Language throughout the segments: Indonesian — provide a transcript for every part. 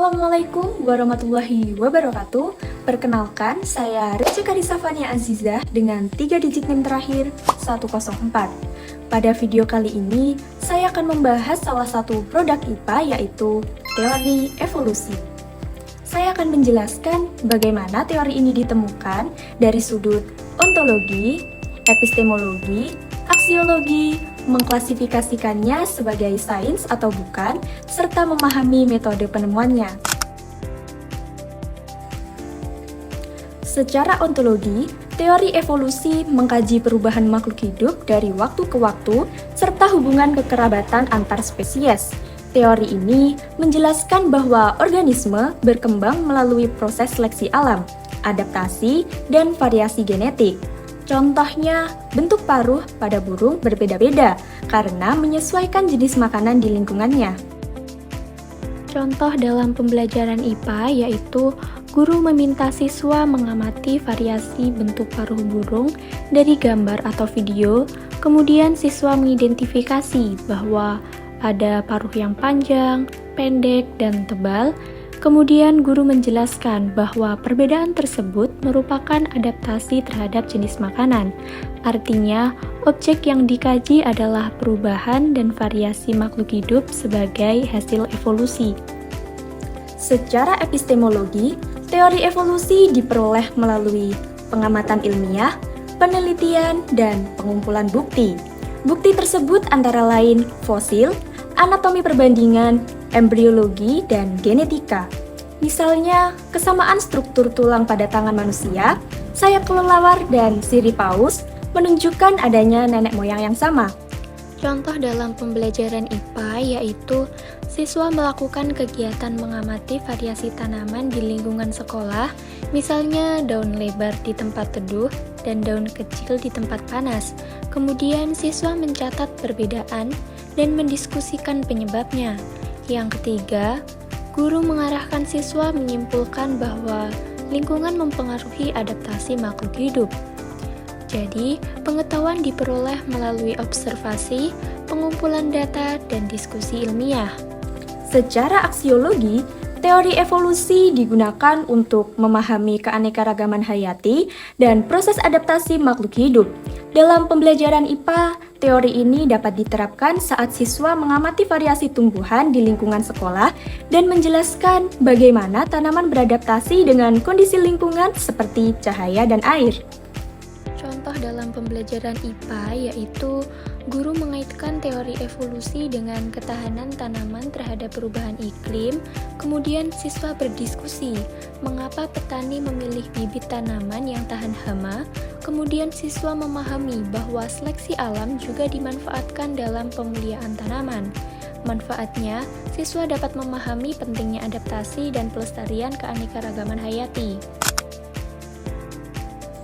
Assalamualaikum warahmatullahi wabarakatuh. Perkenalkan, saya Reca Karissa Fania Azizah dengan 3 digit NIM terakhir 104. Pada video kali ini, saya akan membahas salah satu produk IPA yaitu teori evolusi. Saya akan menjelaskan bagaimana teori ini ditemukan dari sudut ontologi, epistemologi, aksiologi, mengklasifikasikannya sebagai sains atau bukan, serta memahami metode penemuannya. Secara ontologi, teori evolusi mengkaji perubahan makhluk hidup dari waktu ke waktu, serta hubungan kekerabatan antar spesies. Teori ini menjelaskan bahwa organisme berkembang melalui proses seleksi alam, adaptasi, dan variasi genetik. Contohnya, bentuk paruh pada burung berbeda-beda karena menyesuaikan jenis makanan di lingkungannya. Contoh dalam pembelajaran IPA yaitu guru meminta siswa mengamati variasi bentuk paruh burung dari gambar atau video, kemudian siswa mengidentifikasi bahwa ada paruh yang panjang, pendek, dan tebal. Kemudian guru menjelaskan bahwa perbedaan tersebut merupakan adaptasi terhadap jenis makanan. Artinya, objek yang dikaji adalah perubahan dan variasi makhluk hidup sebagai hasil evolusi. Secara epistemologi, teori evolusi diperoleh melalui pengamatan ilmiah, penelitian, dan pengumpulan bukti. Bukti tersebut antara lain fosil, anatomi perbandingan, embriologi, dan genetika. Misalnya, kesamaan struktur tulang pada tangan manusia, sayap kelelawar, dan sirip paus menunjukkan adanya nenek moyang yang sama. Contoh dalam pembelajaran IPA yaitu siswa melakukan kegiatan mengamati variasi tanaman di lingkungan sekolah, misalnya daun lebar di tempat teduh dan daun kecil di tempat panas. Kemudian siswa mencatat perbedaan dan mendiskusikan penyebabnya. Yang ketiga, guru mengarahkan siswa menyimpulkan bahwa lingkungan mempengaruhi adaptasi makhluk hidup. Jadi, pengetahuan diperoleh melalui observasi, pengumpulan data, dan diskusi ilmiah. Secara aksiologi, teori evolusi digunakan untuk memahami keanekaragaman hayati dan proses adaptasi makhluk hidup. Dalam pembelajaran IPA, teori ini dapat diterapkan saat siswa mengamati variasi tumbuhan di lingkungan sekolah dan menjelaskan bagaimana tanaman beradaptasi dengan kondisi lingkungan seperti cahaya dan air. Contoh dalam pembelajaran IPA yaitu guru mengaitkan teori evolusi dengan ketahanan tanaman terhadap perubahan iklim, kemudian siswa berdiskusi mengapa petani memilih bibit tanaman yang tahan hama, kemudian siswa memahami bahwa seleksi alam juga dimanfaatkan dalam pemuliaan tanaman. Manfaatnya, siswa dapat memahami pentingnya adaptasi dan pelestarian keanekaragaman hayati.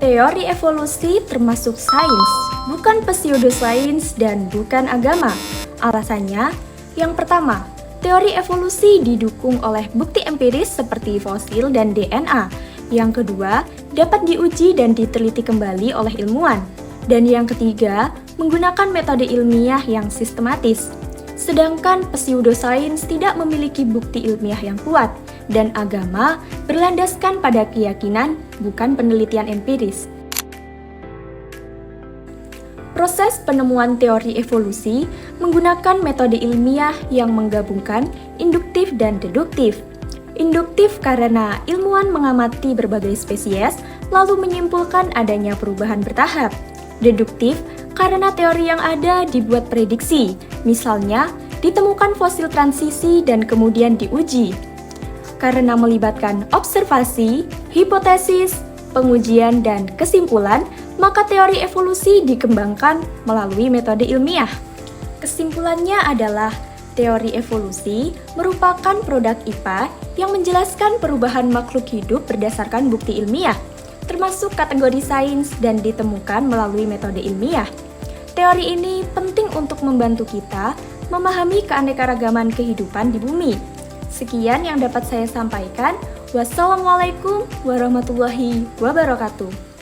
Teori evolusi termasuk sains, bukan pseudosains dan bukan agama. Alasannya, yang pertama, teori evolusi didukung oleh bukti empiris seperti fosil dan DNA. Yang kedua, dapat diuji dan diteliti kembali oleh ilmuwan. Dan yang ketiga, menggunakan metode ilmiah yang sistematis. Sedangkan pseudosains tidak memiliki bukti ilmiah yang kuat, dan agama berlandaskan pada keyakinan, bukan penelitian empiris. Proses penemuan teori evolusi menggunakan metode ilmiah yang menggabungkan induktif dan deduktif. Induktif karena ilmuwan mengamati berbagai spesies, lalu menyimpulkan adanya perubahan bertahap. Deduktif karena teori yang ada dibuat prediksi, misalnya ditemukan fosil transisi dan kemudian diuji. Karena melibatkan observasi, hipotesis, pengujian, dan kesimpulan, maka teori evolusi dikembangkan melalui metode ilmiah. Kesimpulannya adalah teori evolusi merupakan produk IPA yang menjelaskan perubahan makhluk hidup berdasarkan bukti ilmiah, termasuk kategori sains dan ditemukan melalui metode ilmiah. Teori ini penting untuk membantu kita memahami keanekaragaman kehidupan di bumi. Sekian yang dapat saya sampaikan. Wassalamualaikum warahmatullahi wabarakatuh.